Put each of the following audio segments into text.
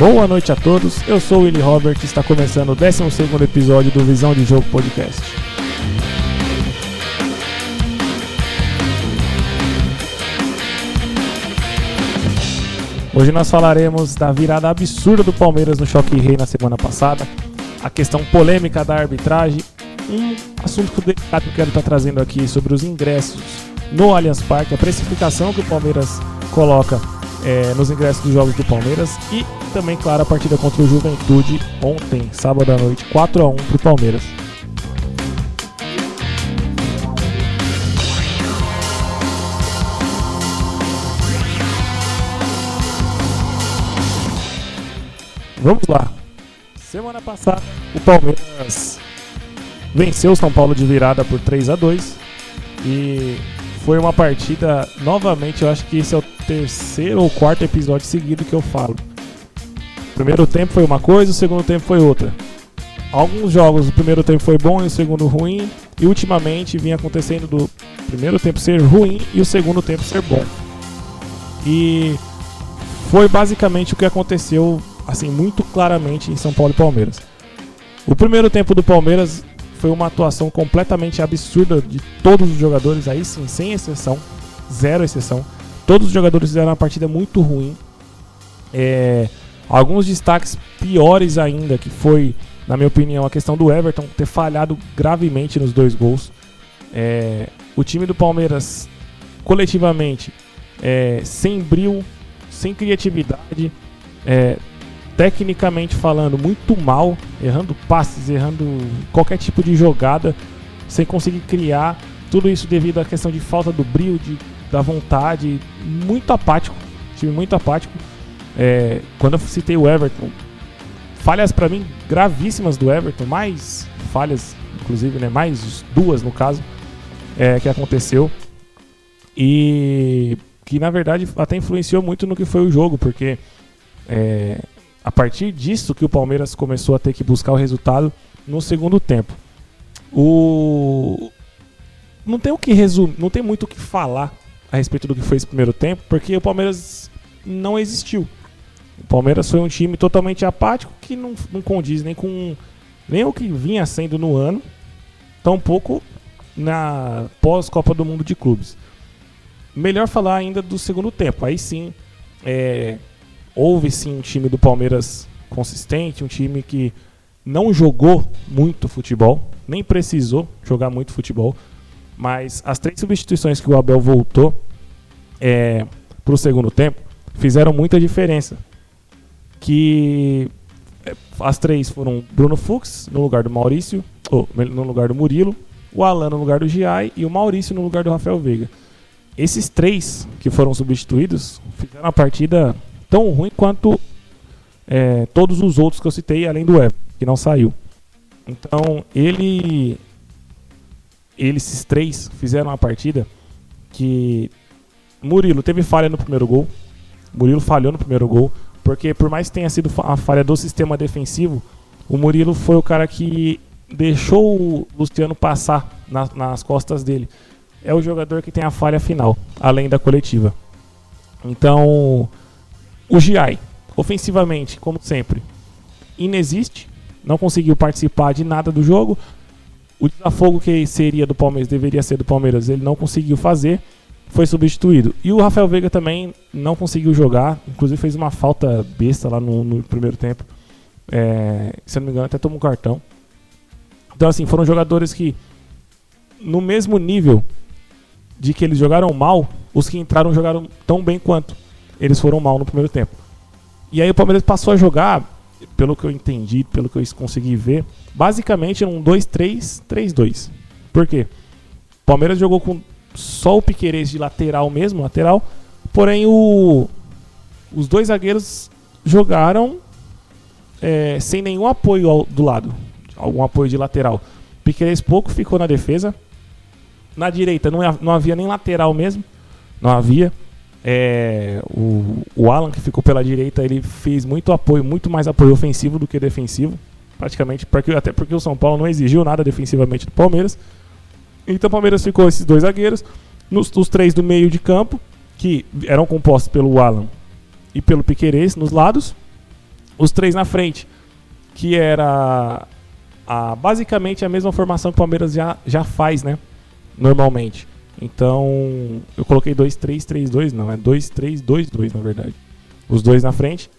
Boa noite a todos, eu sou o Willy Robert e está começando o 12º episódio do Visão de Jogo Podcast. Hoje nós falaremos da virada absurda do Palmeiras no Choque Rei na semana passada, a questão polêmica da arbitragem, um assunto delicado que eu quero estar trazendo aqui sobre os ingressos no Allianz Parque, a precificação que o Palmeiras coloca nos ingressos dos jogos do Palmeiras e também, claro, a partida contra o Juventude ontem, sábado à noite, 4-1 para o Palmeiras. Vamos lá. Semana passada o Palmeiras venceu o São Paulo de virada por 3-2 e foi uma partida, novamente, eu acho que esse é o terceiro ou quarto episódio seguido que eu falo. O primeiro tempo foi uma coisa, o segundo tempo foi outra. Alguns jogos o primeiro tempo foi bom e o segundo ruim, e ultimamente vinha acontecendo do primeiro tempo ser ruim e o segundo tempo ser bom. E foi basicamente o que aconteceu, assim, muito claramente em São Paulo e Palmeiras. O primeiro tempo do Palmeiras foi uma atuação completamente absurda de todos os jogadores, aí sim, sem exceção, zero exceção. Todos os jogadores fizeram uma partida muito ruim. Alguns destaques piores ainda, que foi, na minha opinião, a questão do Everton ter falhado gravemente nos 2 gols. O time do Palmeiras, coletivamente, sem brio, sem criatividade, tecnicamente falando, muito mal, errando passes, errando qualquer tipo de jogada, sem conseguir criar. Tudo isso devido à questão de falta do brio, da vontade, muito apático, time muito apático. Quando eu citei o Everton, falhas para mim gravíssimas do Everton, mais falhas, inclusive, né, mais 2 no caso, que aconteceu, e que na verdade até influenciou muito no que foi o jogo, porque a partir disso que o Palmeiras começou a ter que buscar o resultado no segundo tempo. Não tem o que resumir, não tem muito o que falar a respeito do que foi esse primeiro tempo, porque o Palmeiras não existiu. O Palmeiras foi um time totalmente apático que não condiz nem com o que vinha sendo no ano, tampouco na pós-Copa do Mundo de Clubes. Melhor falar ainda do segundo tempo. Aí sim, houve sim um time do Palmeiras consistente, um time que não jogou muito futebol, nem precisou jogar muito futebol, mas as 3 substituições que o Abel voltou para o segundo tempo fizeram muita diferença. Que as 3 foram Bruno Fux no lugar do Maurício, no lugar do Murilo, o Alan no lugar do Giai e o Maurício no lugar do Rafael Veiga. Esses 3 que foram substituídos fizeram a partida tão ruim quanto todos os outros que eu citei, além do Everton, que não saiu. Então, esses 3 fizeram uma partida que Murilo teve falha no primeiro gol. Murilo falhou no primeiro gol, porque por mais que tenha sido a falha do sistema defensivo, o Murilo foi o cara que deixou o Luciano passar nas costas dele. É o jogador que tem a falha final, além da coletiva. Então, o Giai, ofensivamente, como sempre, inexiste, não conseguiu participar de nada do jogo. O desafogo que seria do Palmeiras, deveria ser do Palmeiras, ele não conseguiu fazer, foi substituído. E o Rafael Veiga também não conseguiu jogar, inclusive fez uma falta besta lá no primeiro tempo. Se eu não me engano, até tomou um cartão. Então, assim, foram jogadores que, no mesmo nível de que eles jogaram mal, os que entraram jogaram tão bem quanto eles foram mal no primeiro tempo. E aí o Palmeiras passou a jogar, pelo que eu entendi, pelo que eu consegui ver, basicamente um 2-3-3-2. Por quê? O Palmeiras jogou com só o Piquerez de lateral mesmo, porém os 2 zagueiros jogaram sem nenhum apoio do lado, algum apoio de lateral. Piquerez pouco ficou na defesa. Na direita não havia nem lateral mesmo, não havia. O Alan, que ficou pela direita, ele fez muito mais apoio ofensivo do que defensivo, praticamente, até porque o São Paulo não exigiu nada defensivamente do Palmeiras. Então o Palmeiras ficou esses 2 zagueiros, os 3 do meio de campo, que eram compostos pelo Alan e pelo Piquerez nos lados, Os 3 na frente, que era basicamente a mesma formação que o Palmeiras já faz, né? Normalmente. Então, eu coloquei 2-3-3-2, não, é 2-3-2-2 na verdade. Os 2 na frente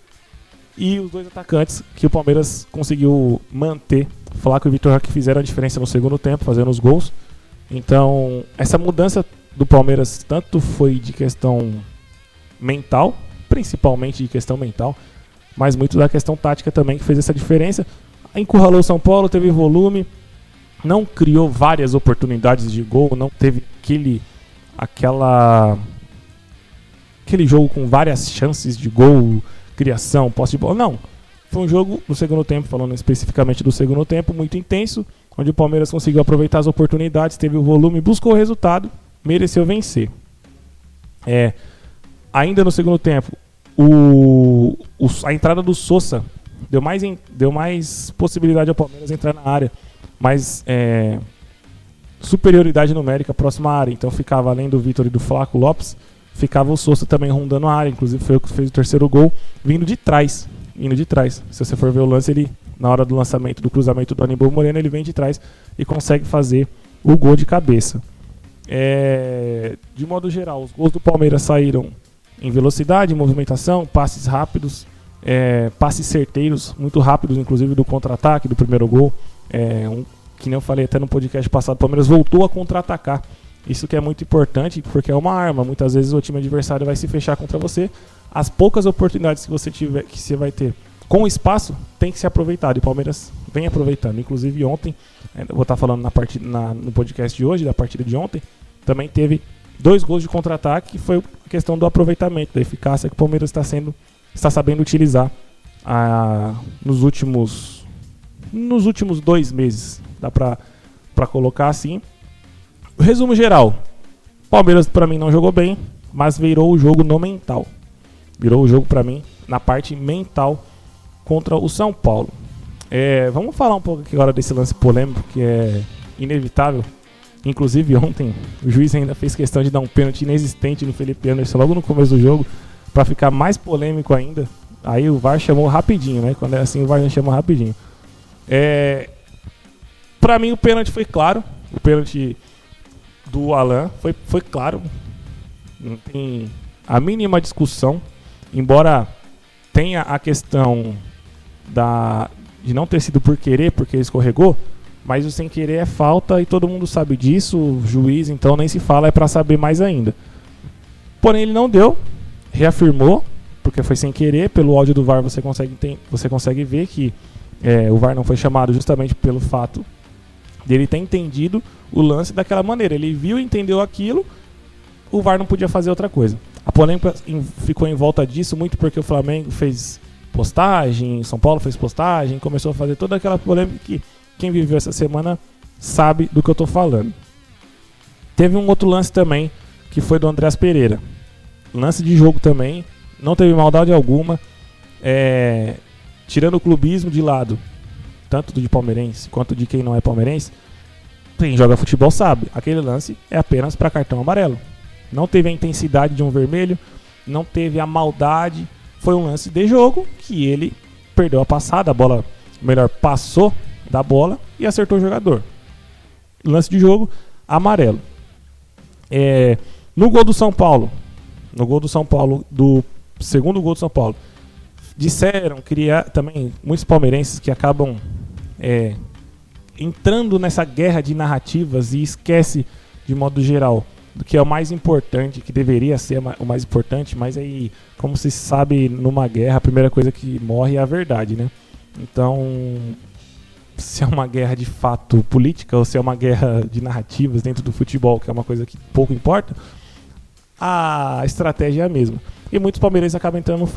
e os 2 atacantes que o Palmeiras conseguiu manter. Flávio e Vitor Roque fizeram a diferença no segundo tempo, fazendo os gols. Então, essa mudança do Palmeiras tanto foi de questão mental, principalmente de questão mental, mas muito da questão tática também que fez essa diferença. Encurralou o São Paulo, teve volume, não criou várias oportunidades de gol, não teve aquele jogo com várias chances de gol, criação, posse de bola. Não, foi um jogo no segundo tempo, falando especificamente do segundo tempo, muito intenso, onde o Palmeiras conseguiu aproveitar as oportunidades, teve o volume, buscou o resultado, mereceu vencer. Ainda no segundo tempo, a entrada do Sousa deu mais possibilidade ao Palmeiras entrar na área, mais superioridade numérica próxima à área. Então ficava, além do Vitor e do Flaco Lopes, ficava o Sousa também rondando a área. Inclusive foi o que fez o terceiro gol, vindo de trás. Se você for ver o lance, ele, na hora do lançamento, do cruzamento do Aníbal Moreno, ele vem de trás e consegue fazer o gol de cabeça. De modo geral, os gols do Palmeiras saíram em velocidade, movimentação, passes rápidos, passes certeiros, muito rápidos, inclusive do contra-ataque, do primeiro gol. Que nem eu falei até no podcast passado, o Palmeiras voltou a contra-atacar. Isso que é muito importante, porque é uma arma. Muitas vezes o time adversário vai se fechar contra você. As poucas oportunidades que você vai ter com espaço, tem que ser aproveitado. E o Palmeiras vem aproveitando. Inclusive ontem, eu vou estar falando no podcast de hoje, da partida de ontem, também teve 2 gols de contra-ataque, que foi a questão do aproveitamento, da eficácia que o Palmeiras está sabendo utilizar nos últimos 2 meses. Dá pra colocar assim. O resumo geral: Palmeiras pra mim não jogou bem, mas virou o jogo no mental. Virou o jogo pra mim na parte mental contra o São Paulo. Vamos falar um pouco aqui agora desse lance polêmico que é inevitável. Inclusive ontem o juiz ainda fez questão de dar um pênalti inexistente no Felipe Anderson logo no começo do jogo, pra ficar mais polêmico ainda. Aí o VAR chamou rapidinho, né? Quando é assim, o VAR já chama rapidinho. Pra mim o pênalti foi claro. O pênalti do Alan foi claro. Não tem a mínima discussão. Embora tenha a questão de não ter sido por querer, porque ele escorregou, mas o sem querer é falta e todo mundo sabe disso. O juiz então nem se fala, é pra saber mais ainda. Porém ele não deu, reafirmou, porque foi sem querer. Pelo áudio do VAR você consegue ver que o VAR não foi chamado justamente pelo fato dele ter entendido o lance daquela maneira. Ele viu e entendeu aquilo, o VAR não podia fazer outra coisa. A polêmica ficou em volta disso muito porque o Flamengo fez postagem, São Paulo fez postagem, começou a fazer toda aquela polêmica que quem viveu essa semana sabe do que eu estou falando. Teve um outro lance também, que foi do Andrés Pereira. Lance de jogo também, não teve maldade alguma. Tirando o clubismo de lado, tanto do de palmeirense quanto de quem não é palmeirense, quem joga futebol sabe, aquele lance é apenas para cartão amarelo. Não teve a intensidade de um vermelho, não teve a maldade, foi um lance de jogo que ele perdeu a passada, a bola, melhor, passou da bola e acertou o jogador. Lance de jogo, amarelo. No gol do São Paulo, do segundo gol do São Paulo, disseram, também muitos palmeirenses que acabam entrando nessa guerra de narrativas e esquece, de modo geral, do que é o mais importante, que deveria ser o mais importante, mas aí, como se sabe, numa guerra, a primeira coisa que morre é a verdade, né? Então, se é uma guerra de fato política ou se é uma guerra de narrativas dentro do futebol, que é uma coisa que pouco importa, a estratégia é a mesma. E muitos palmeirenses acabam entrando no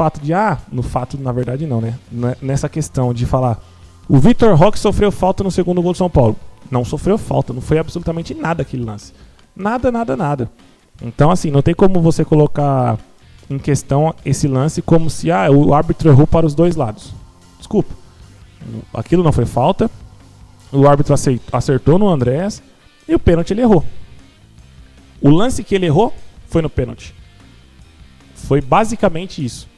fato na verdade não, né? Nessa questão de falar, o Vitor Roque sofreu falta no segundo gol do São Paulo. Não sofreu falta, não foi absolutamente nada aquele lance. Nada. Então assim, não tem como você colocar em questão esse lance como se o árbitro errou para os dois lados. Desculpa, aquilo não foi falta, o árbitro acertou no Andrés e o pênalti ele errou. O lance que ele errou foi no pênalti. Foi basicamente isso.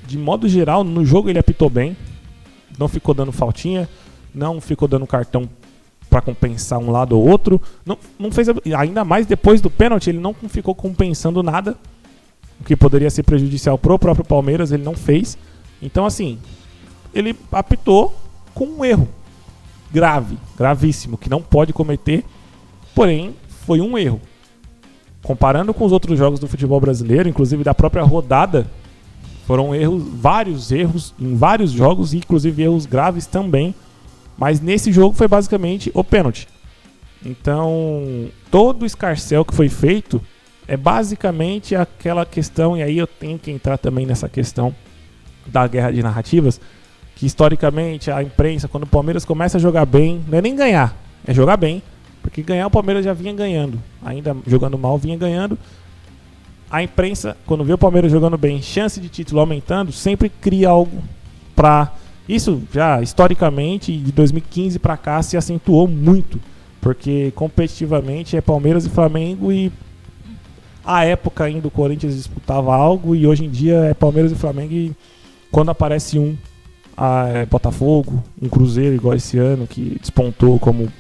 De modo geral, no jogo ele apitou bem, não ficou dando faltinha, não ficou dando cartão para compensar um lado ou outro, não fez, ainda mais depois do pênalti, ele não ficou compensando nada, o que poderia ser prejudicial pro próprio Palmeiras, ele não fez. Então, assim, ele apitou com um erro gravíssimo, que não pode cometer, porém, foi um erro. Comparando com os outros jogos do futebol brasileiro, inclusive da própria rodada, foram vários erros em vários jogos, inclusive erros graves também, mas nesse jogo foi basicamente o pênalti. Então, todo o escarcéu que foi feito é basicamente aquela questão, e aí eu tenho que entrar também nessa questão da guerra de narrativas, que historicamente a imprensa, quando o Palmeiras começa a jogar bem, não é nem ganhar, é jogar bem, porque ganhar o Palmeiras já vinha ganhando, ainda jogando mal vinha ganhando. A imprensa, quando vê o Palmeiras jogando bem, chance de título aumentando, sempre cria algo para... Isso já historicamente, de 2015 para cá, se acentuou muito, porque competitivamente é Palmeiras e Flamengo, e à época ainda o Corinthians disputava algo, e hoje em dia é Palmeiras e Flamengo, e quando aparece Botafogo, um Cruzeiro igual esse ano, que despontou como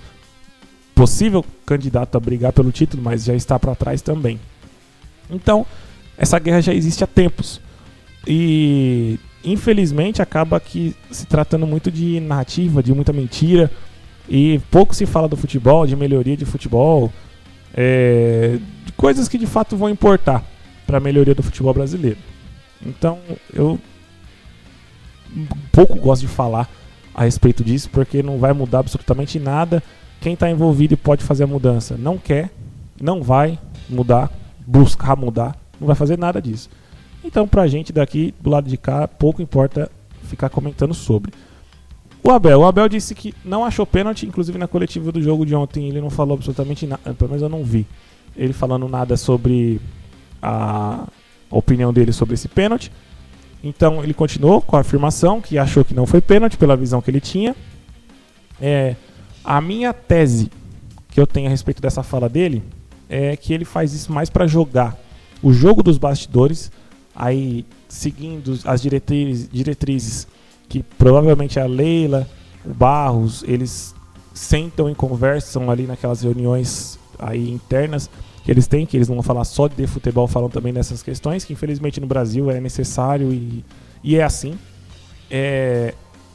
possível candidato a brigar pelo título, mas já está para trás também. Então, essa guerra já existe há tempos. E, infelizmente, acaba que se tratando muito de narrativa, de muita mentira. E pouco se fala do futebol, de melhoria de futebol, de coisas que de fato vão importar para a melhoria do futebol brasileiro. Então, eu pouco gosto de falar a respeito disso, porque não vai mudar absolutamente nada. Quem está envolvido e pode fazer a mudança não quer, não vai mudar, buscar mudar, não vai fazer nada disso. Então, pra gente daqui, do lado de cá, pouco importa ficar comentando sobre. O Abel disse que não achou pênalti, inclusive na coletiva do jogo de ontem ele não falou absolutamente nada, pelo menos eu não vi ele falando nada sobre a opinião dele sobre esse pênalti. Então ele continuou com a afirmação que achou que não foi pênalti pela visão que ele tinha. A minha tese que eu tenho a respeito dessa fala dele é que ele faz isso mais para jogar o jogo dos bastidores, aí seguindo as diretrizes que provavelmente a Leila, o Barros, eles sentam e conversam ali naquelas reuniões aí internas que eles têm, que eles não vão falar só de futebol, falam também dessas questões, que infelizmente no Brasil é necessário e é assim.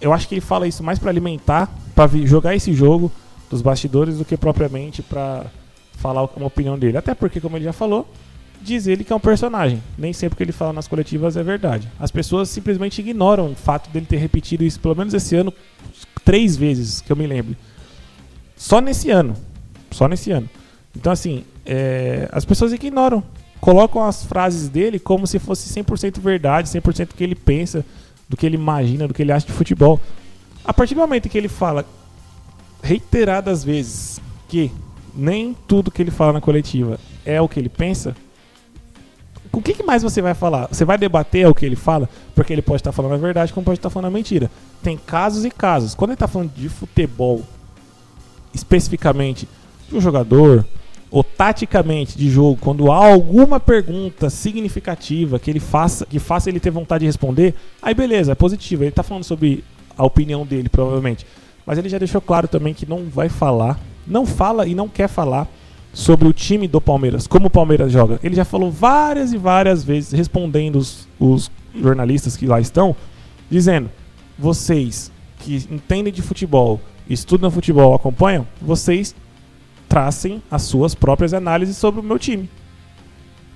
Eu acho que ele fala isso mais para alimentar, para jogar esse jogo dos bastidores do que propriamente para falar uma opinião dele. Até porque, como ele já falou, diz ele que é um personagem. Nem sempre o que ele fala nas coletivas é verdade. As pessoas simplesmente ignoram o fato dele ter repetido isso, pelo menos esse ano, 3 vezes, que eu me lembro. Só nesse ano. Então, assim, as pessoas ignoram. Colocam as frases dele como se fosse 100% verdade, 100% do que ele pensa, do que ele imagina, do que ele acha de futebol. A partir do momento que ele fala reiteradas vezes que nem tudo que ele fala na coletiva é o que ele pensa, o que mais você vai falar? Você vai debater o que ele fala? Porque ele pode estar falando a verdade, como pode estar falando a mentira. Tem casos e casos. Quando ele está falando de futebol, especificamente de um jogador, ou taticamente de jogo, quando há alguma pergunta significativa que faça ele ter vontade de responder, aí beleza, é positivo. Ele está falando sobre a opinião dele, provavelmente. Mas ele já deixou claro também que não vai falar, não fala e não quer falar sobre o time do Palmeiras, como o Palmeiras joga. Ele já falou várias e várias vezes, respondendo os jornalistas que lá estão, dizendo: vocês que entendem de futebol, estudam futebol, acompanham, vocês tracem as suas próprias análises sobre o meu time.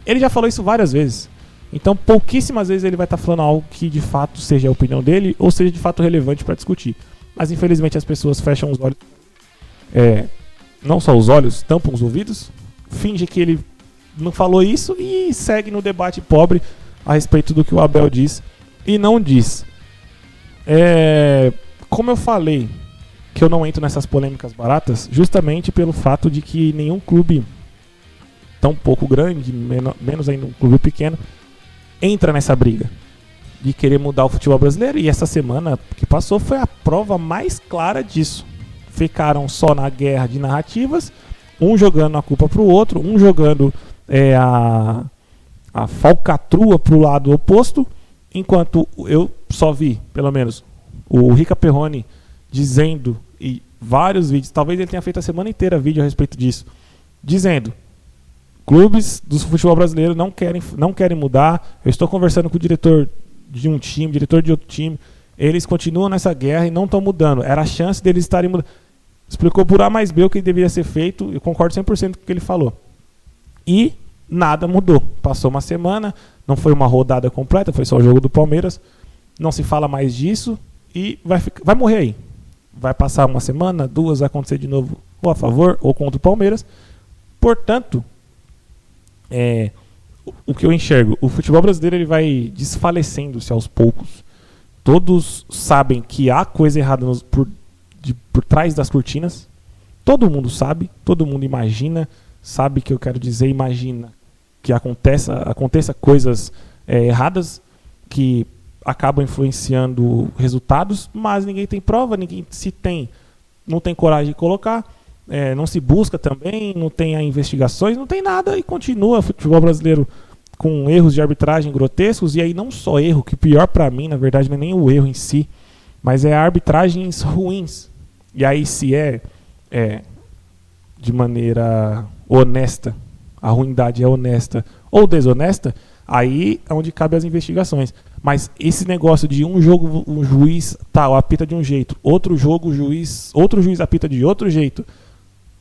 Ele já falou isso várias vezes. Então, pouquíssimas vezes ele vai estar falando algo que de fato seja a opinião dele ou seja de fato relevante para discutir. Mas infelizmente as pessoas fecham os olhos, não só os olhos, tampam os ouvidos, finge que ele não falou isso e segue no debate pobre a respeito do que o Abel diz e não diz. Como eu falei, que eu não entro nessas polêmicas baratas, justamente pelo fato de que nenhum clube tão pouco grande, menos ainda um clube pequeno, entra nessa briga de querer mudar o futebol brasileiro. E essa semana que passou foi a prova mais clara disso. Ficaram só na guerra de narrativas, um jogando a culpa pro outro, um jogando a falcatrua pro lado oposto, enquanto eu só vi, pelo menos, o Rica Perrone dizendo, e vários vídeos, talvez ele tenha feito a semana inteira vídeo a respeito disso, dizendo: clubes do futebol brasileiro não querem mudar. Eu estou conversando com o diretor de um time, diretor de outro time, eles continuam nessa guerra e não estão mudando. Era a chance deles estarem mudando. Explicou por A mais B o que deveria ser feito, eu concordo 100% com o que ele falou. E nada mudou. Passou uma semana, não foi uma rodada completa, foi só o jogo do Palmeiras, não se fala mais disso e vai morrer aí. Vai passar uma semana, duas, vai acontecer de novo ou a favor ou contra o Palmeiras. Portanto, o que eu enxergo, o futebol brasileiro ele vai desfalecendo-se aos poucos. Todos sabem que há coisa errada por trás das cortinas. Todo mundo sabe, todo mundo imagina, sabe que eu quero dizer, imagina que aconteça coisas erradas que acabam influenciando resultados, mas ninguém tem prova, não tem coragem de colocar, não se busca também, não tem investigações, não tem nada e continua o futebol brasileiro com erros de arbitragem grotescos. E aí não só erro, que pior pra mim, na verdade, não é nem o erro em si, mas é arbitragens ruins. E aí se de maneira honesta, a ruindade é honesta ou desonesta, aí é onde cabe as investigações. Mas esse negócio de um jogo o juiz tal apita de um jeito, outro jogo outro juiz apita de outro jeito,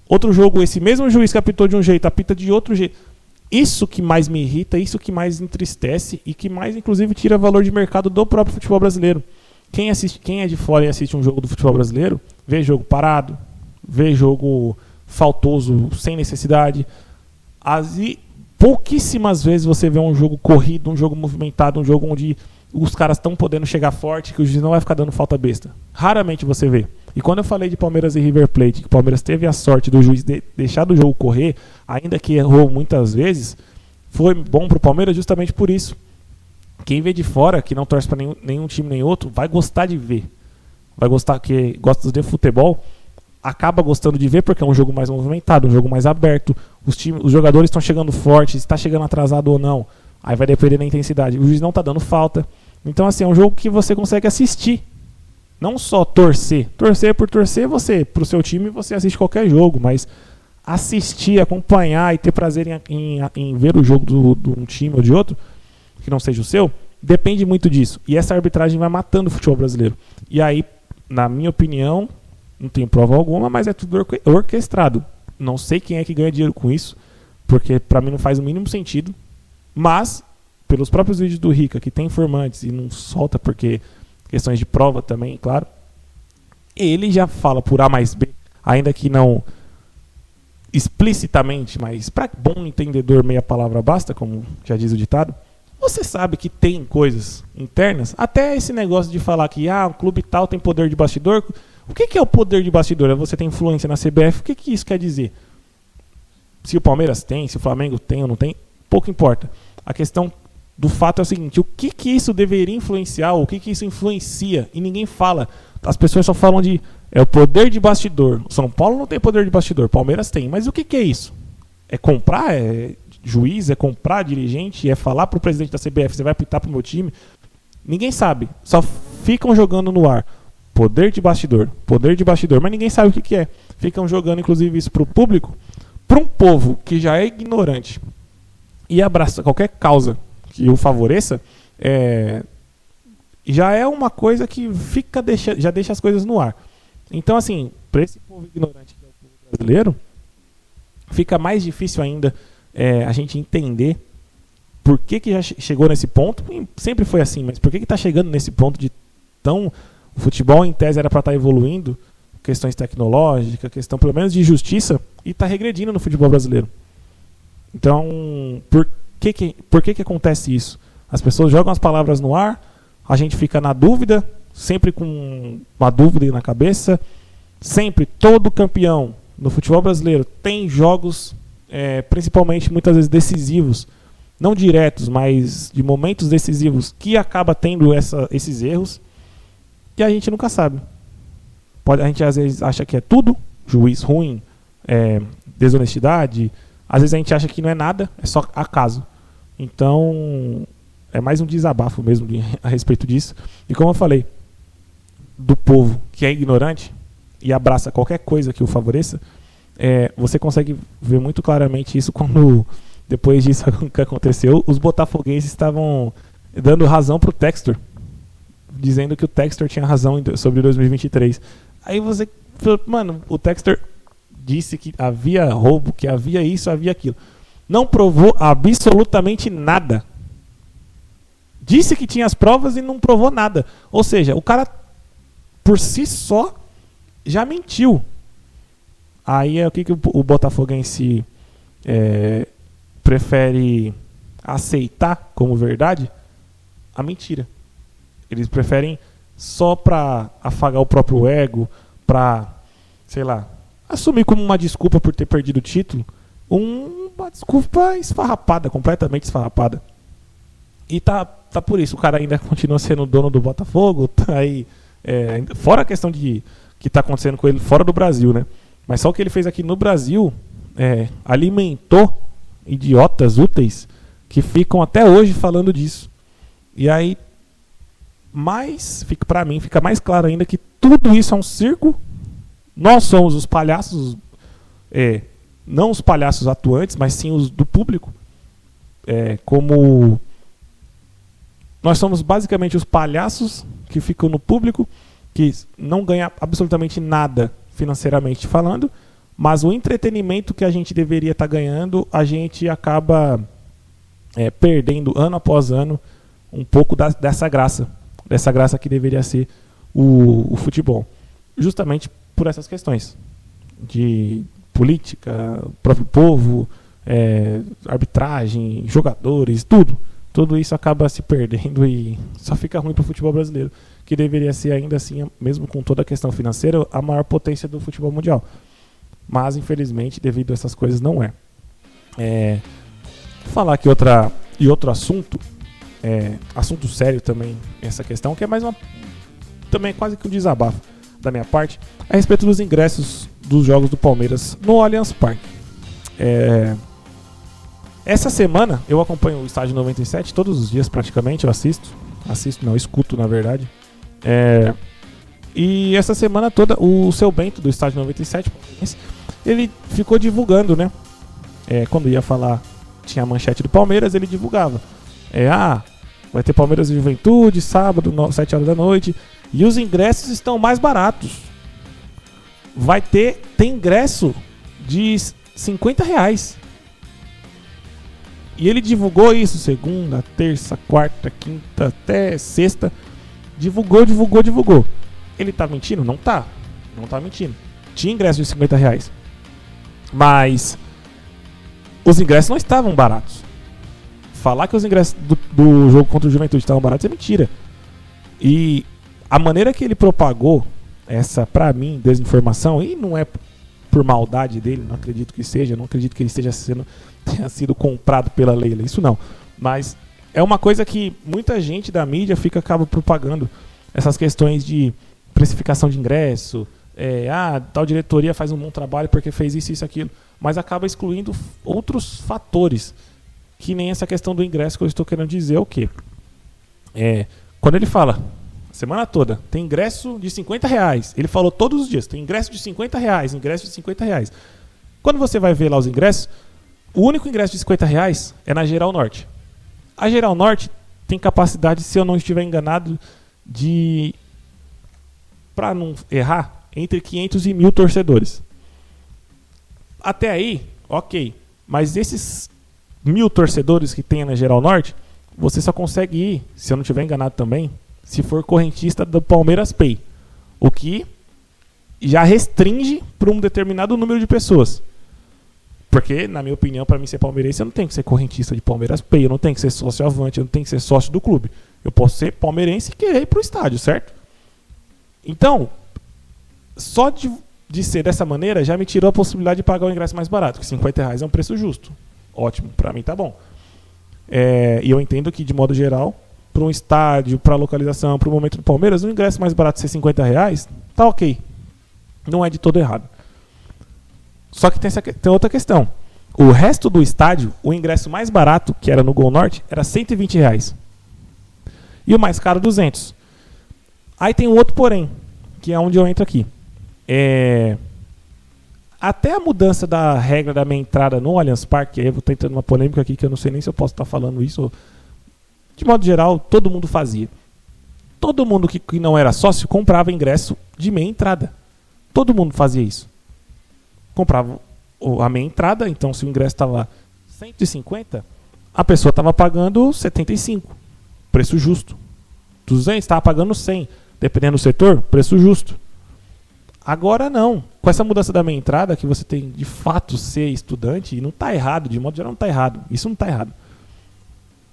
outro jogo esse mesmo juiz que apitou de um jeito apita de outro jeito, isso que mais me irrita, isso que mais entristece e que mais inclusive tira valor de mercado do próprio futebol brasileiro. Quem é de fora e assiste um jogo do futebol brasileiro, vê jogo parado, vê jogo faltoso, sem necessidade. Pouquíssimas vezes você vê um jogo corrido, um jogo movimentado, um jogo onde os caras estão podendo chegar forte, que o juiz não vai ficar dando falta besta. Raramente você vê. E quando eu falei de Palmeiras e River Plate, que o Palmeiras teve a sorte do juiz deixar do jogo correr, ainda que errou muitas vezes, foi bom pro Palmeiras justamente por isso. Quem vê de fora, que não torce para nenhum time nem outro, vai gostar de ver. Vai gostar, que gosta de futebol, acaba gostando de ver porque é um jogo mais movimentado, um jogo mais aberto. Os jogadores estão chegando fortes, está chegando atrasado ou não. Aí vai depender da intensidade. O juiz não está dando falta. Então, assim, é um jogo que você consegue assistir. Não só torcer. Torcer por torcer, pro seu time, você assiste qualquer jogo. Mas assistir, acompanhar e ter prazer em ver o jogo de um time ou de outro, que não seja o seu, depende muito disso. E essa arbitragem vai matando o futebol brasileiro. E aí, na minha opinião, não tem prova alguma, mas é tudo orquestrado. Não sei quem é que ganha dinheiro com isso, porque pra mim não faz o mínimo sentido. Mas, pelos próprios vídeos do Rica, que tem informantes e não solta porque questões de prova também, claro, ele já fala por A mais B, ainda que não explicitamente, mas para bom entendedor meia palavra basta, como já diz o ditado. Você sabe que tem coisas internas, até esse negócio de falar que um clube tal tem poder de bastidor. O que é o poder de bastidor? É você ter influência na CBF. O que isso quer dizer? Se o Palmeiras tem, se o Flamengo tem ou não tem, pouco importa. A questão do fato é o seguinte: o que isso deveria influenciar, ou o que isso influencia? E ninguém fala. As pessoas só falam de o poder de bastidor. O São Paulo não tem poder de bastidor, o Palmeiras tem. Mas o que é isso? É comprar? É juiz? É comprar dirigente? É falar pro presidente da CBF, você vai apitar pro meu time? Ninguém sabe. Só ficam jogando no ar. Poder de bastidor, mas ninguém sabe o que é. Ficam jogando, inclusive, isso pro público, para um povo que já é ignorante e abraça qualquer causa que o favoreça, já é uma coisa que já deixa as coisas no ar. Então, assim, para esse povo ignorante que é o povo brasileiro, fica mais difícil ainda a gente entender por que já chegou nesse ponto. Sempre foi assim, mas por que está chegando nesse ponto de tão... O futebol, em tese, era para estar evoluindo, questões tecnológicas, questão pelo menos de justiça, e está regredindo no futebol brasileiro. Então, por que acontece isso? As pessoas jogam as palavras no ar, a gente fica na dúvida, sempre com uma dúvida na cabeça. Sempre, todo campeão no futebol brasileiro tem jogos, principalmente muitas vezes decisivos, não diretos, mas de momentos decisivos, que acaba tendo esses erros. E a gente nunca sabe. A gente às vezes acha que é tudo, juiz ruim, desonestidade. Às vezes a gente acha que não é nada, é só acaso. Então, é mais um desabafo mesmo a respeito disso. E como eu falei, do povo que é ignorante e abraça qualquer coisa que o favoreça, você consegue ver muito claramente isso quando, depois disso que aconteceu, os botafoguenses estavam dando razão pro Textor, dizendo que o Textor tinha razão sobre 2023. Aí você, mano, o Textor disse que havia roubo, que havia isso, havia aquilo. Não provou absolutamente nada. Disse que tinha as provas e não provou nada. Ou seja, o cara, por si só, já mentiu. Aí é o que o botafoguense prefere aceitar como verdade? A mentira. Eles preferem, só para afagar o próprio ego, para, sei lá, assumir como uma desculpa por ter perdido o título, uma desculpa esfarrapada, completamente esfarrapada. E tá por isso, o cara ainda continua sendo dono do Botafogo, tá aí, fora a questão de que tá acontecendo com ele fora do Brasil, né? Mas só o que ele fez aqui no Brasil alimentou idiotas úteis que ficam até hoje falando disso. E aí, para mim, fica mais claro ainda que tudo isso é um circo. Nós somos os palhaços, não os palhaços atuantes, mas sim os do público. Como nós somos basicamente os palhaços que ficam no público, que não ganham absolutamente nada financeiramente falando, mas o entretenimento que a gente deveria estar ganhando, a gente acaba perdendo ano após ano um pouco dessa graça que deveria ser o futebol. Justamente por essas questões de política, próprio povo, arbitragem, jogadores, tudo isso acaba se perdendo e só fica ruim para o futebol brasileiro, que deveria ser ainda assim, mesmo com toda a questão financeira, a maior potência do futebol mundial. Mas infelizmente, devido a essas coisas, não é. Falar aqui outro assunto, assunto sério também, essa questão, que é também quase que um desabafo da minha parte, a respeito dos ingressos dos jogos do Palmeiras no Allianz Parque. Essa semana eu acompanho o Estádio 97 todos os dias praticamente, eu escuto na verdade. E essa semana toda o Seu Bento do Estádio 97, ele ficou divulgando, né? Quando ia falar, tinha a manchete do Palmeiras, ele divulgava. Vai ter Palmeiras e Juventude, sábado, 7 horas da noite. E os ingressos estão mais baratos. Tem ingresso de R$50. E ele divulgou isso segunda, terça, quarta, quinta, até sexta. Divulgou. Ele tá mentindo? Não tá mentindo. Tinha ingresso de R$50. Mas os ingressos não estavam baratos. Falar que os ingressos do jogo contra o Juventude estavam baratos é mentira. E a maneira que ele propagou essa, pra mim, desinformação, e não é por maldade dele, não acredito que seja, não acredito que ele tenha sido comprado pela Leila, isso não. Mas é uma coisa que muita gente da mídia acaba propagando, essas questões de precificação de ingresso, tal diretoria faz um bom trabalho porque fez isso, aquilo, mas acaba excluindo outros fatores, que nem essa questão do ingresso que eu estou querendo dizer. O quê? Quando ele fala, semana toda, tem ingresso de R$50, ele falou todos os dias, tem ingresso de R$50, Quando você vai ver lá os ingressos, o único ingresso de R$50 é na Geral Norte. A Geral Norte tem capacidade, se eu não estiver enganado, para não errar, entre 500 e 1.000 torcedores. Até aí, ok. Mas esses 1.000 torcedores que tem na Geral Norte, você só consegue ir, se eu não estiver enganado também, se for correntista do Palmeiras Pay. O que já restringe para um determinado número de pessoas. Porque, na minha opinião, para mim ser palmeirense, eu não tenho que ser correntista de Palmeiras Pay, eu não tenho que ser sócio avante, eu não tenho que ser sócio do clube. Eu posso ser palmeirense e querer ir pro estádio, certo? Então, só de ser dessa maneira, já me tirou a possibilidade de pagar o ingresso mais barato, que R$50 é um preço justo. Ótimo, para mim tá bom. E eu entendo que, de modo geral, para um estádio, para localização, para o momento do Palmeiras, o ingresso mais barato ser R$50, tá ok. Não é de todo errado. Só que tem outra questão. O resto do estádio, o ingresso mais barato, que era no Gol Norte, era R$120. E o mais caro, 200. Aí tem um outro porém, que é onde eu entro aqui. Até a mudança da regra da meia entrada no Allianz Parque, aí eu vou estar entrando numa polêmica aqui que eu não sei nem se eu posso estar falando isso. De modo geral, todo mundo fazia. Todo mundo que não era sócio comprava ingresso de meia entrada. Todo mundo fazia isso. Comprava a meia entrada, então se o ingresso estava 150, a pessoa estava pagando 75. Preço justo. 200 estava pagando 100. Dependendo do setor, preço justo. Agora não. Com essa mudança da meia entrada, que você tem de fato ser estudante, e não está errado, de modo geral não está errado. Isso não está errado.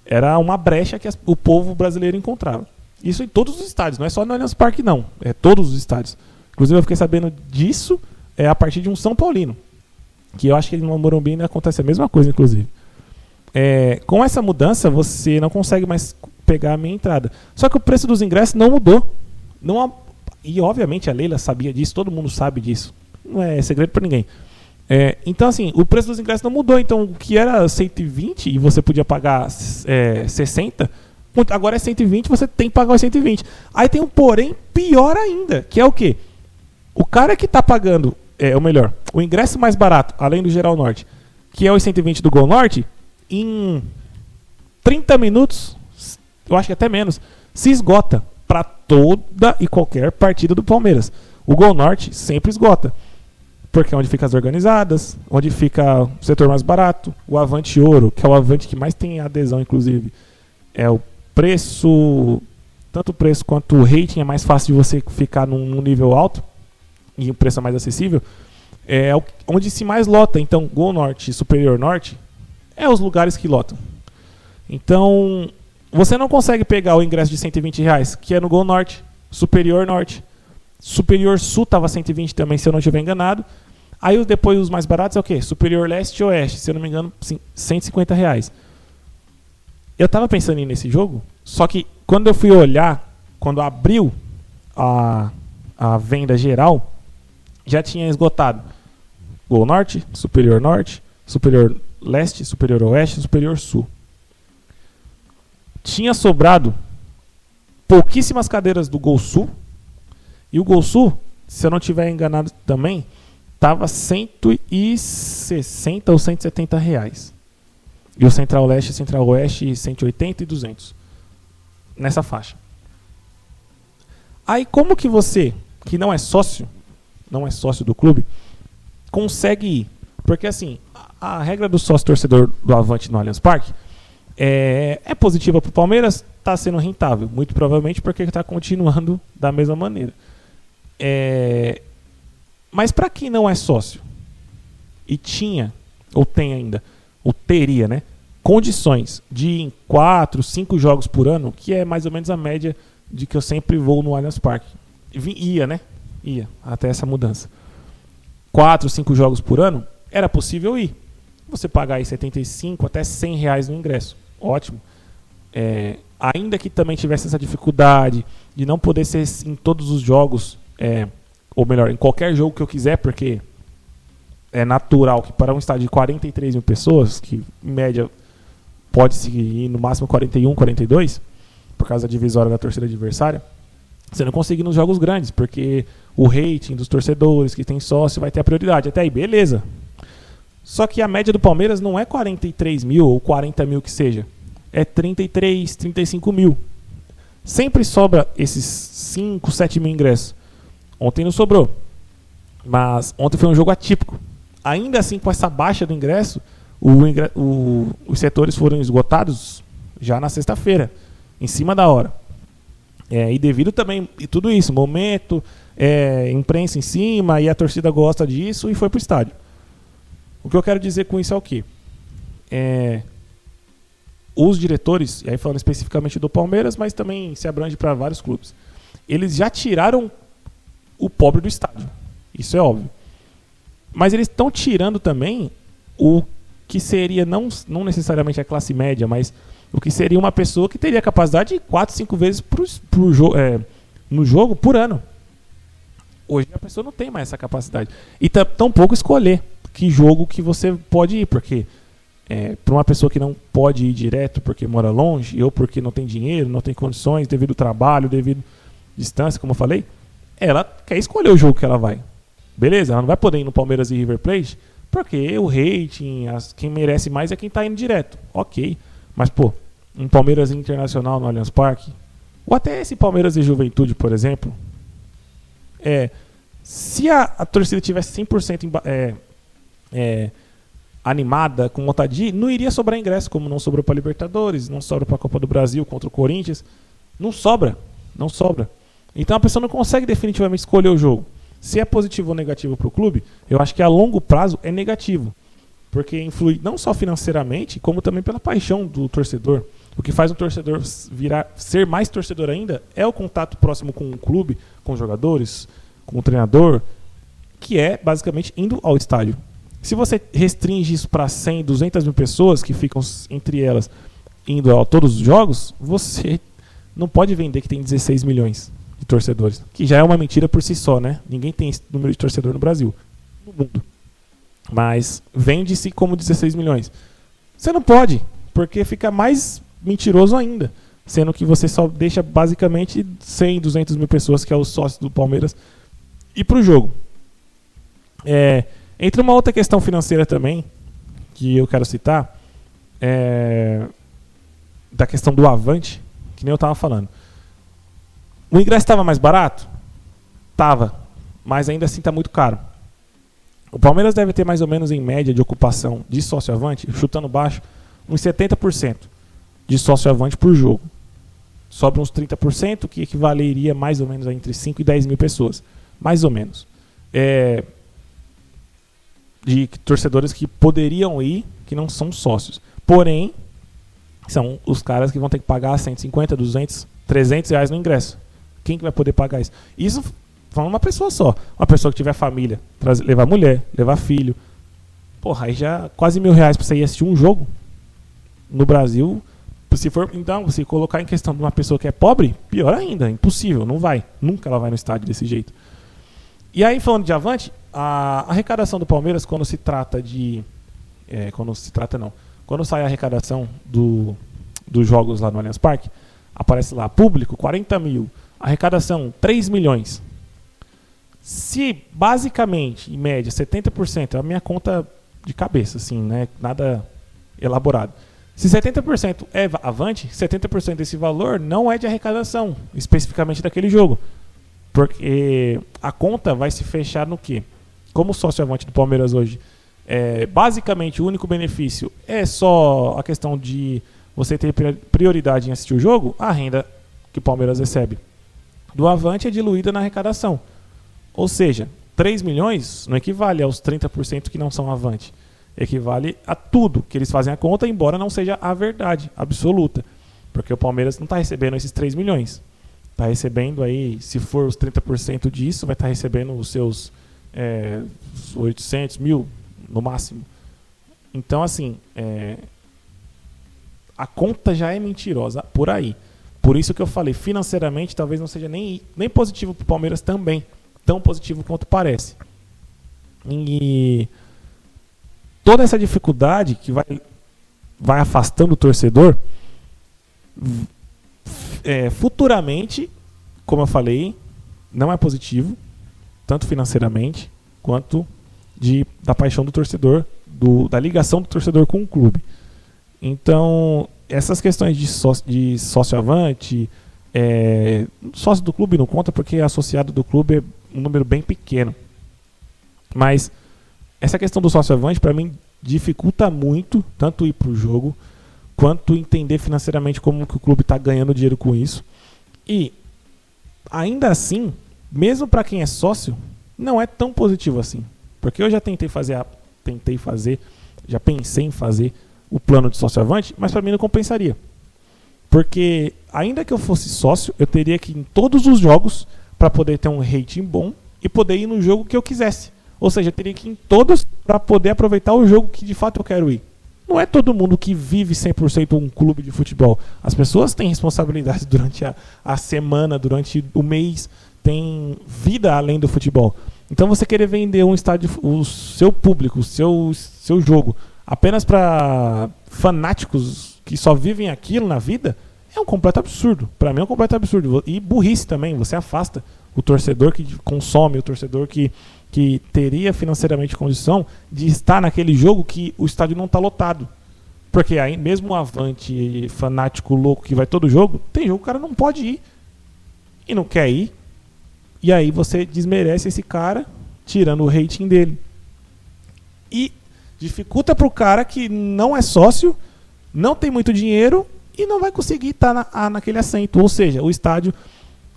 Era uma brecha que o povo brasileiro encontrava. Isso em todos os estádios, não é só no Allianz Parque não. É todos os estádios. Inclusive eu fiquei sabendo disso a partir de um São Paulino. Que eu acho que no Morumbi acontece a mesma coisa, inclusive. Com essa mudança, você não consegue mais pegar a meia entrada. Só que o preço dos ingressos não mudou. E obviamente a Leila sabia disso, todo mundo sabe disso. Não é segredo para ninguém. Então assim, o preço dos ingressos não mudou. Então o que era 120 e você podia pagar 60, agora é 120, você tem que pagar os 120. Aí tem um porém pior ainda, que é o quê? O cara que está pagando, ou melhor, o ingresso mais barato, além do Geral Norte, que é os 120 do Gol Norte, em 30 minutos, eu acho que até menos, se esgota para toda e qualquer partida do Palmeiras. O Gol Norte sempre esgota. Porque é onde fica as organizadas, onde fica o setor mais barato, o Avante Ouro, que é o Avante que mais tem adesão, inclusive. É o preço, tanto o preço quanto o rating é mais fácil de você ficar num nível alto e o preço é mais acessível. É onde se mais lota. Então, Gol Norte e Superior Norte é os lugares que lotam. Então, você não consegue pegar o ingresso de R$120, que é no Gol Norte, Superior Norte. Superior Sul estava 120 também, se eu não estiver enganado. Aí depois os mais baratos é o quê? Superior Leste e Oeste, se eu não me engano, R$150. Eu estava pensando em ir nesse jogo, só que quando eu fui olhar, quando abriu a venda geral, já tinha esgotado Gol Norte, Superior Leste, Superior Oeste e Superior Sul. Tinha sobrado pouquíssimas cadeiras do Gol Sul. E o Gol Sul, se eu não estiver enganado também, estava 160 ou R$170. E o Central Leste e Central Oeste, 180 e 200. Nessa faixa. Aí como que você, que não é sócio do clube, consegue ir? Porque assim, a regra do sócio torcedor do Avante no Allianz Parque é positiva para o Palmeiras, está sendo rentável. Muito provavelmente porque está continuando da mesma maneira. Mas para quem não é sócio e tinha, ou tem ainda, ou teria, né, condições de ir em 4, 5 jogos por ano, que é mais ou menos a média de que eu sempre vou no Allianz Parque. Ia até essa mudança. 4, 5 jogos por ano, era possível ir. Você pagar aí 75 até R$100 no ingresso. Ótimo. Ainda que também tivesse essa dificuldade de não poder ser em todos os jogos, ou melhor, em qualquer jogo que eu quiser, porque é natural que para um estádio de 43 mil pessoas, que em média pode-se ir no máximo 41, 42, por causa da divisória da torcida adversária, você não consegue ir nos jogos grandes, porque o rating dos torcedores que tem sócio vai ter a prioridade. Até aí, beleza. Só que a média do Palmeiras não é 43 mil ou 40 mil que seja. É 33, 35 mil. Sempre sobra esses 5, 7 mil ingressos. Ontem não sobrou. Mas ontem foi um jogo atípico. Ainda assim, com essa baixa do ingresso, os setores foram esgotados já na sexta-feira, em cima da hora. E devido também a tudo isso, momento, imprensa em cima, e a torcida gosta disso e foi pro estádio. O que eu quero dizer com isso é o quê? Os diretores, e aí falando especificamente do Palmeiras, mas também se abrange para vários clubes, eles já tiraram o pobre do estádio. Isso é óbvio. Mas eles estão tirando também o que seria não necessariamente a classe média, mas o que seria uma pessoa que teria capacidade de 4, 5 vezes no jogo por ano. Hoje a pessoa não tem mais essa capacidade. E tampouco escolher que jogo que você pode ir, porque para uma pessoa que não pode ir direto porque mora longe, ou porque não tem dinheiro, não tem condições, devido ao trabalho, devido à distância, como eu falei, ela quer escolher o jogo que ela vai. Beleza, ela não vai poder ir no Palmeiras e River Plate, porque o rating, quem merece mais é quem está indo direto. Ok, mas pô, um Palmeiras Internacional no Allianz Parque, ou até esse Palmeiras e Juventude, por exemplo, se a torcida tivesse 100% animada, com vontade de ir, não iria sobrar ingresso, como não sobrou para Libertadores, não sobra para a Copa do Brasil contra o Corinthians. Não sobra. Então a pessoa não consegue definitivamente escolher o jogo. Se é positivo ou negativo para o clube, eu acho que a longo prazo é negativo. Porque influi não só financeiramente, como também pela paixão do torcedor. O que faz o torcedor ser mais torcedor ainda é o contato próximo com o clube, com os jogadores, com o treinador, que é basicamente indo ao estádio. Se você restringe isso para 100, 200 mil pessoas que ficam entre elas indo a todos os jogos, você não pode vender que tem 16 milhões de torcedores, que já é uma mentira por si só, né? Ninguém tem esse número de torcedor no Brasil, no mundo. Mas vende-se como 16 milhões. Você não pode, porque fica mais mentiroso ainda, sendo que você só deixa basicamente 100, 200 mil pessoas, que é o sócio do Palmeiras, ir para o jogo. Entre uma outra questão financeira também, que eu quero citar, da questão do Avante, que nem eu estava falando. O ingresso estava mais barato? Tava, mas ainda assim está muito caro. O Palmeiras deve ter mais ou menos em média de ocupação de sócio Avante, chutando baixo, uns 70% de sócio Avante por jogo. Sobra uns 30%, que equivaleria mais ou menos a entre 5 e 10 mil pessoas. Mais ou menos. De torcedores que poderiam ir, que não são sócios. Porém, são os caras que vão ter que pagar 150, 200, 300 reais no ingresso. Quem que vai poder pagar isso? Isso falando uma pessoa só. Uma pessoa que tiver família, levar mulher, levar filho. Porra, aí já quase R$1.000 pra você ir assistir um jogo. No Brasil, se colocar em questão de uma pessoa que é pobre, pior ainda, impossível, não vai. Nunca ela vai no estádio desse jeito. E aí, falando de Avante, a arrecadação do Palmeiras, quando sai a arrecadação dos jogos lá no Allianz Parque, aparece lá, público, 40 mil, arrecadação, 3 milhões. Se, basicamente, em média, 70%, é a minha conta de cabeça, assim, né, nada elaborado. Se 70% é Avante, 70% desse valor não é de arrecadação, especificamente daquele jogo. Porque a conta vai se fechar no quê? Como o sócio Avante do Palmeiras hoje, basicamente o único benefício é só a questão de você ter prioridade em assistir o jogo, a renda que o Palmeiras recebe do Avante é diluída na arrecadação. Ou seja, 3 milhões não equivale aos 30% que não são Avante. Equivale a tudo que eles fazem a conta, embora não seja a verdade absoluta. Porque o Palmeiras não está recebendo esses 3 milhões. Está recebendo aí, se for os 30% disso, vai estar recebendo os seus 800 mil no máximo. Então, assim, a conta já é mentirosa por aí. Por isso que eu falei, financeiramente talvez não seja nem positivo para o Palmeiras também, tão positivo quanto parece. E toda essa dificuldade que vai afastando o torcedor, futuramente, como eu falei, não é positivo, tanto financeiramente quanto da paixão do torcedor, da ligação do torcedor com o clube. Então, essas questões de sócio Avante, sócio do clube não conta porque associado do clube é um número bem pequeno. Mas essa questão do sócio Avante, para mim, dificulta muito, tanto ir para o jogo, quanto entender financeiramente como que o clube está ganhando dinheiro com isso. E, ainda assim, mesmo para quem é sócio, não é tão positivo assim. Porque eu já já pensei em fazer o plano de sócio Avante, mas para mim não compensaria. Porque, ainda que eu fosse sócio, eu teria que ir em todos os jogos para poder ter um rating bom e poder ir no jogo que eu quisesse. Ou seja, eu teria que ir em todos para poder aproveitar o jogo que de fato eu quero ir. Não é todo mundo que vive 100% um clube de futebol. As pessoas têm responsabilidades durante a semana, durante o mês, têm vida além do futebol. Então você querer vender um estádio, o seu público, o seu jogo, apenas para fanáticos que só vivem aquilo na vida, é um completo absurdo. Para mim é um completo absurdo. E burrice também, você afasta o torcedor que consome, o torcedor que teria financeiramente condição de estar naquele jogo que o estádio não está lotado. Porque aí, mesmo um avante fanático louco que vai todo jogo, tem jogo que o cara não pode ir e não quer ir. E aí você desmerece esse cara, tirando o rating dele. E dificulta para o cara que não é sócio, não tem muito dinheiro e não vai conseguir estar naquele assento. Ou seja, o estádio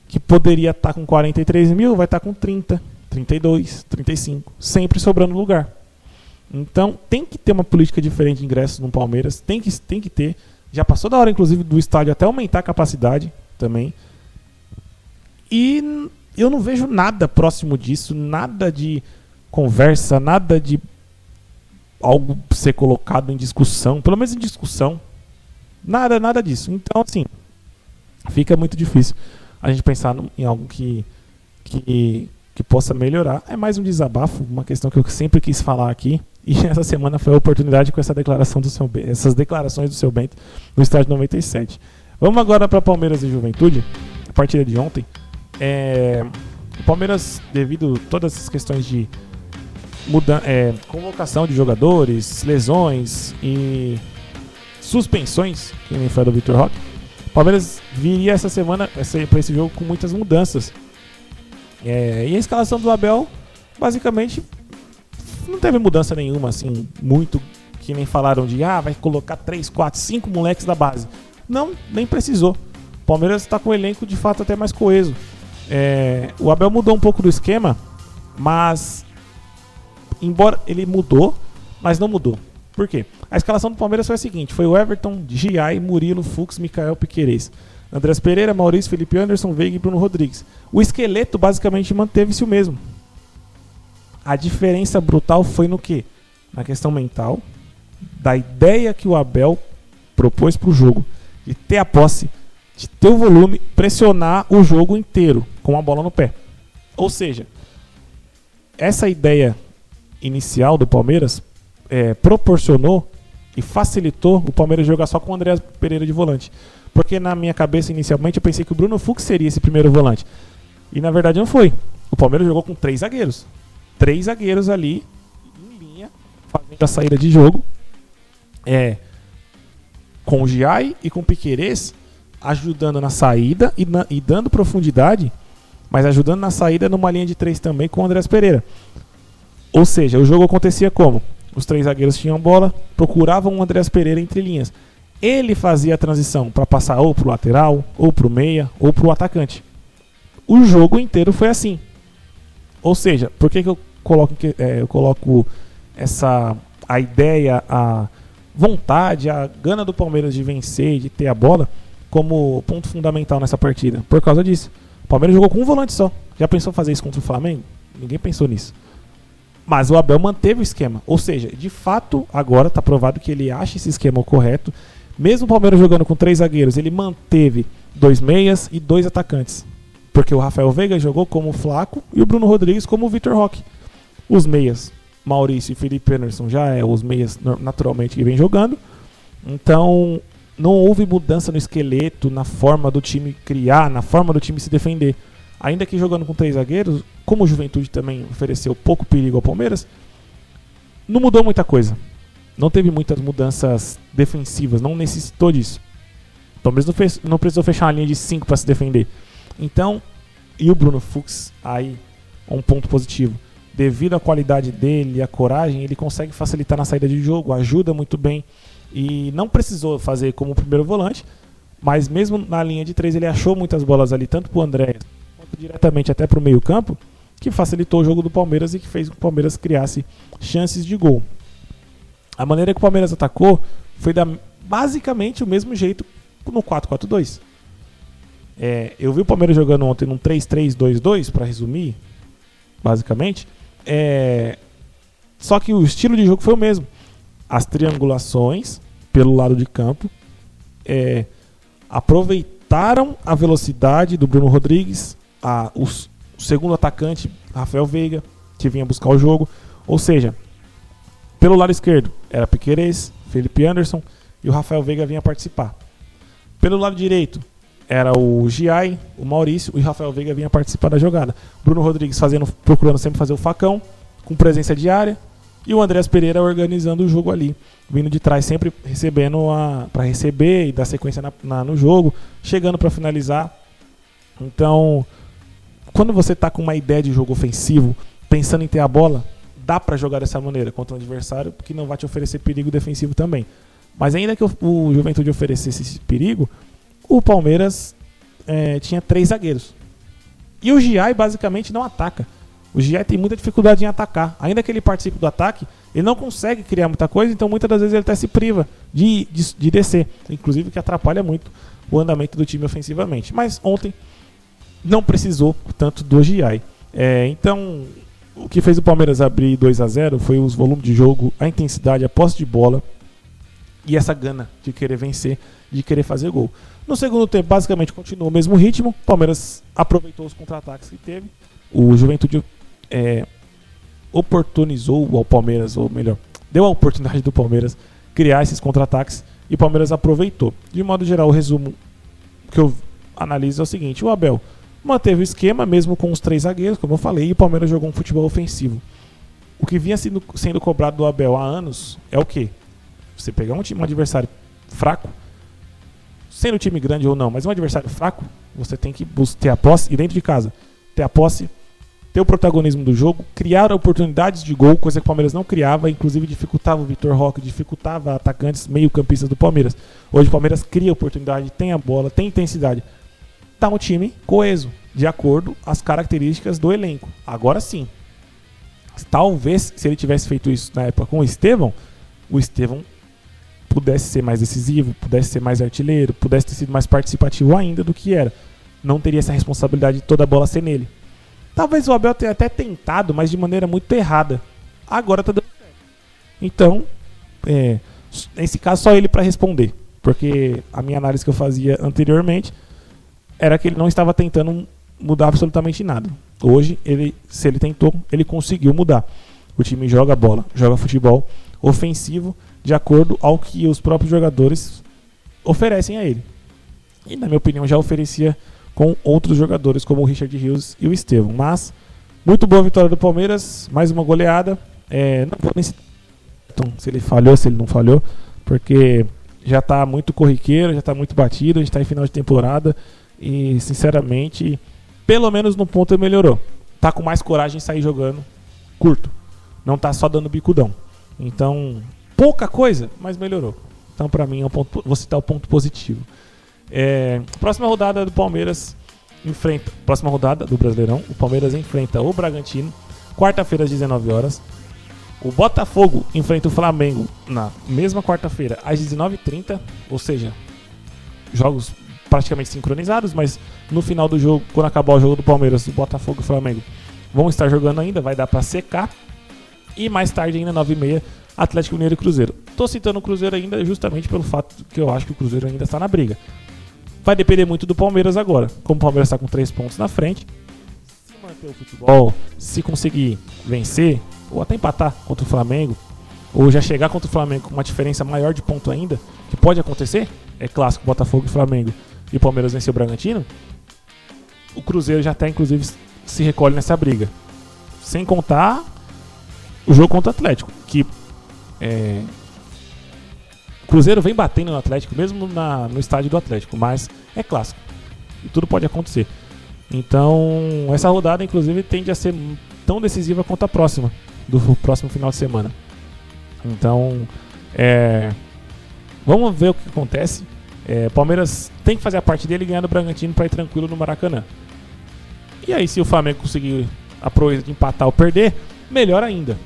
que poderia estar com 43 mil vai estar com 30, 32, 35, sempre sobrando lugar. Então tem que ter uma política diferente de ingressos no Palmeiras, tem que ter. Já passou da hora, inclusive, do estádio até aumentar a capacidade também. E eu não vejo nada próximo disso, nada de conversa, nada de algo ser colocado em discussão, pelo menos em discussão. Nada disso. Então, assim, fica muito difícil a gente pensar em algo que possa melhorar. É mais um desabafo, uma questão que eu sempre quis falar aqui. E essa semana foi a oportunidade com essas declarações do seu Bento no estádio 97. Vamos agora para Palmeiras e Juventude, a partida de ontem. O Palmeiras, devido a todas essas questões de convocação de jogadores, lesões e suspensões, que nem foi a do Vitor Roque, o Palmeiras viria essa semana para esse jogo com muitas mudanças. E a escalação do Abel, basicamente, não teve mudança nenhuma, assim, muito, que nem falaram de, vai colocar 3, 4, 5 moleques da base. Não, nem precisou. O Palmeiras está com o elenco, de fato, até mais coeso. O Abel mudou um pouco do esquema, mas, embora ele mudou, mas não mudou. Por quê? A escalação do Palmeiras foi a seguinte, foi o Everton, Giai, Murilo, Fux, Michael, Piquerez, Andrés Pereira, Maurício, Felipe Anderson, Veiga e Bruno Rodrigues. O esqueleto basicamente manteve-se o mesmo. A diferença brutal foi no quê? Na questão mental, da ideia que o Abel propôs para o jogo, de ter a posse, de ter o volume, pressionar o jogo inteiro com a bola no pé. Ou seja, essa ideia inicial do Palmeiras proporcionou e facilitou o Palmeiras jogar só com o Andrés Pereira de volante. Porque na minha cabeça, inicialmente, eu pensei que o Bruno Fux seria esse primeiro volante. E na verdade não foi. O Palmeiras jogou com 3 zagueiros. 3 zagueiros ali, em linha, fazendo a saída de jogo. Com o Giai e com o Piquerez, ajudando na saída e dando profundidade, mas ajudando na saída numa linha de 3 também com o Andrés Pereira. Ou seja, o jogo acontecia como? Os 3 zagueiros tinham bola, procuravam o Andrés Pereira entre linhas. Ele fazia a transição para passar ou pro lateral, ou pro meia, ou pro atacante. O jogo inteiro foi assim. Ou seja, por que eu coloco a ideia, a vontade, a gana do Palmeiras de vencer, de ter a bola, como ponto fundamental nessa partida? Por causa disso. O Palmeiras jogou com um volante só. Já pensou fazer isso contra o Flamengo? Ninguém pensou nisso. Mas o Abel manteve o esquema. Ou seja, de fato, agora está provado que ele acha esse esquema correto. Mesmo o Palmeiras jogando com 3 zagueiros, ele manteve 2 meias e 2 atacantes. Porque o Rafael Veiga jogou como o Flaco e o Bruno Rodrigues como o Vitor Roque. Os meias, Maurício e Felipe Anderson, já os meias naturalmente que vem jogando. Então, não houve mudança no esqueleto, na forma do time criar, na forma do time se defender. Ainda que jogando com 3 zagueiros, como o Juventude também ofereceu pouco perigo ao Palmeiras, não mudou muita coisa. Não teve muitas mudanças defensivas, não necessitou disso. O Palmeiras não precisou fechar uma linha de 5 para se defender. Então, e o Bruno Fux, aí, um ponto positivo. Devido à qualidade dele e à coragem, ele consegue facilitar na saída de jogo, ajuda muito bem. E não precisou fazer como o primeiro volante, mas mesmo na linha de 3 ele achou muitas bolas ali, tanto para o André quanto diretamente até para o meio campo, que facilitou o jogo do Palmeiras e que fez com que o Palmeiras criasse chances de gol. A maneira que o Palmeiras atacou foi basicamente o mesmo jeito no 4-4-2. Eu vi o Palmeiras jogando ontem num 3-3-2-2, para resumir, basicamente. Só que o estilo de jogo foi o mesmo. As triangulações pelo lado de campo aproveitaram a velocidade do Bruno Rodrigues, o segundo atacante, Rafael Veiga, que vinha buscar o jogo. Ou seja, Pelo lado esquerdo, era Piquerez, Felipe Anderson e o Rafael Veiga vinha participar. Pelo lado direito, era o Giai, o Maurício e o Rafael Veiga vinha participar da jogada. Bruno Rodrigues procurando sempre fazer o facão, com presença diária. E o Andreas Pereira organizando o jogo ali, vindo de trás, sempre recebendo para receber e dar sequência no jogo, chegando para finalizar. Então, quando você está com uma ideia de jogo ofensivo, pensando em ter a bola, dá para jogar dessa maneira contra um adversário que não vai te oferecer perigo defensivo também. Mas ainda que o Juventude oferecesse esse perigo, o Palmeiras tinha 3 zagueiros. E o Giai basicamente não ataca. O Giai tem muita dificuldade em atacar. Ainda que ele participe do ataque, ele não consegue criar muita coisa, então muitas das vezes ele até se priva de descer. Inclusive que atrapalha muito o andamento do time ofensivamente. Mas ontem não precisou tanto do Giai. Então, o que fez o Palmeiras abrir 2-0 foi os volumes de jogo, a intensidade, a posse de bola e essa gana de querer vencer, de querer fazer gol. No segundo tempo, basicamente, continuou o mesmo ritmo. O Palmeiras aproveitou os contra-ataques que teve. O Juventude oportunizou ao Palmeiras, ou melhor, deu a oportunidade do Palmeiras criar esses contra-ataques e o Palmeiras aproveitou. De modo geral, o resumo que eu analiso é o seguinte: o Abel manteve o esquema, mesmo com os 3 zagueiros, como eu falei, e o Palmeiras jogou um futebol ofensivo. O que vinha sendo cobrado do Abel há anos é o quê? Você pegar um adversário fraco, sendo um time grande ou não, mas um adversário fraco, você tem que ter a posse, e dentro de casa, ter a posse, ter o protagonismo do jogo, criar oportunidades de gol, coisa que o Palmeiras não criava, inclusive dificultava o Vitor Roque, dificultava atacantes meio-campistas do Palmeiras. Hoje o Palmeiras cria oportunidade, tem a bola, tem intensidade. Tá um time coeso, de acordo às características do elenco. Agora sim, talvez se ele tivesse feito isso na época com o Estevão pudesse ser mais decisivo, pudesse ser mais artilheiro, pudesse ter sido mais participativo ainda do que era. Não teria essa responsabilidade de toda a bola ser nele. Talvez o Abel tenha até tentado, mas de maneira muito errada. Agora tá dando certo. Então, nesse caso, só ele para responder. Porque a minha análise que eu fazia anteriormente era que ele não estava tentando mudar absolutamente nada. Hoje, se ele tentou, ele conseguiu mudar. O time joga bola, joga futebol ofensivo de acordo ao que os próprios jogadores oferecem a ele. E, na minha opinião, já oferecia com outros jogadores como o Richard Rios e o Estevão. Mas, muito boa vitória do Palmeiras, mais uma goleada. Não vou nem citar se ele falhou, se ele não falhou, porque já está muito corriqueiro, já está muito batido, a gente está em final de temporada e, sinceramente, pelo menos no ponto ele melhorou. Tá com mais coragem de sair jogando curto, não tá só dando bicudão. Então, pouca coisa, mas melhorou. Então, para mim, vou citar o ponto positivo. Próxima rodada do Palmeiras próxima rodada do Brasileirão, o Palmeiras enfrenta o Bragantino, quarta-feira às 19 horas. O Botafogo enfrenta o Flamengo na mesma quarta-feira às 19h30, ou seja, jogos praticamente sincronizados, mas no final do jogo, quando acabar o jogo do Palmeiras, o Botafogo e o Flamengo vão estar jogando ainda, vai dar para secar. E mais tarde ainda, 9h30, Atlético Mineiro e Cruzeiro. Tô citando o Cruzeiro ainda justamente pelo fato que eu acho que o Cruzeiro ainda está na briga. Vai depender muito do Palmeiras agora. Como o Palmeiras está com 3 pontos na frente, se manter o futebol, se conseguir vencer, ou até empatar contra o Flamengo, ou já chegar contra o Flamengo com uma diferença maior de ponto ainda, que pode acontecer, é clássico, Botafogo e Flamengo, e o Palmeiras vencer o Bragantino, o Cruzeiro já até inclusive se recolhe nessa briga. Sem contar o jogo contra o Atlético, que o Cruzeiro vem batendo no Atlético, mesmo no estádio do Atlético, mas é clássico e tudo pode acontecer. Então, essa rodada, inclusive, tende a ser tão decisiva quanto a próxima, do próximo final de semana. Então, vamos ver o que acontece. Palmeiras tem que fazer a parte dele e ganhar do Bragantino para ir tranquilo no Maracanã. E aí, se o Flamengo conseguir a proeza de empatar ou perder, melhor ainda.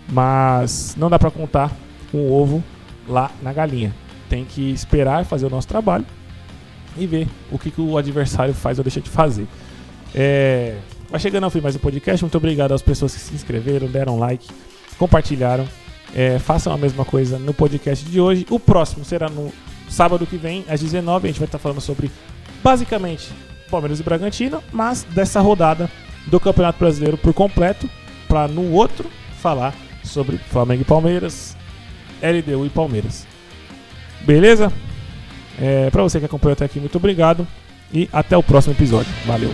Mas não dá para contar com o ovo lá na galinha. Tem que esperar fazer o nosso trabalho e ver o que o adversário faz ou deixa de fazer. Vai chegando ao fim mais um podcast. Muito obrigado às pessoas que se inscreveram, deram like, compartilharam. Façam a mesma coisa no podcast de hoje. O próximo será no sábado que vem, às 19h. A gente vai estar falando sobre, basicamente, Palmeiras e Bragantino, mas dessa rodada do Campeonato Brasileiro por completo, para no outro falar sobre Flamengo e Palmeiras, LDU e Palmeiras. Beleza? Pra você que acompanhou até aqui, muito obrigado e até o próximo episódio. Valeu!